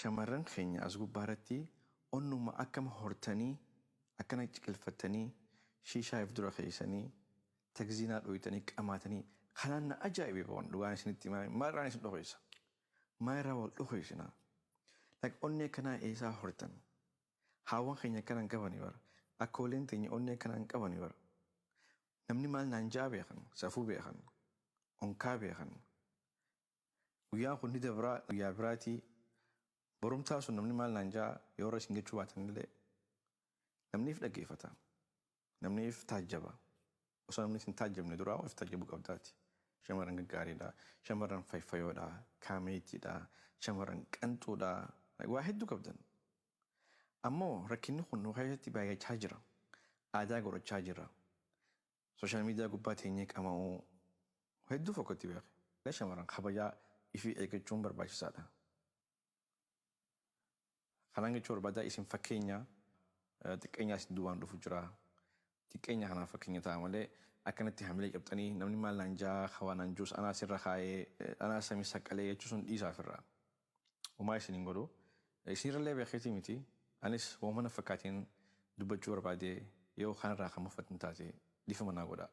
shamarran keenya as gubbaarratti onnuma akkama hortanii akkana ciqilfattanii shiishaa if dura keessanii tagziinaa dhooytanii qamaatanii kanaan na ajaa'ibe waan dhugaan isinitti maarraan isin dhokeessa maarraa wal dhokeessinaa onnee kanaa eessaa hortan haawwan keenya kanaan qabanii bara akkooleen teenya onnee kanaan qabanii bara namni maal naan jaa beekan safuu beekan onkaa beekan guyyaan kun ni dabraa guyyaa biraatii borumtaa sun namni maal naan jaa yoo isin jechuu baatan illee namniif dhaggeeffata namniif taajjaba osoo namni isin taajjabne duraa of taajjabuu qabdaati shamarran gaggaariidha shamarran fayfayoodha kaameetiidha shamarran qanxuudha waa hedduu qabdan ammoo rakkinni kun nu keessatti baay'achaa jira aadaa godhachaa jira sooshaal miidiyaa gubbaa teenyee qama'uu hedduu fokkatti beeke shamarran kabajaa ifii eeggachuun barbaachisaadha. Kanaan jechuun barbaadaa isin fakkeenya xiqqeenyaa isin duwwaan dhufu jira. Xiqqeenya kanaaf fakkeenya ta'a malee akkanatti hamilee qabxanii namni maal naan jaa hawaan juus anaa sirra kaayee anaa samii saqqalee jechuu sun dhiisaaf irraa. Uumaa isiniin godhu isinirrallee beekeetii miti anis waan mana fakkaatiin dubbachuu barbaadee yoo kanarraa kan muffatin taate dhiifama naa godhaa.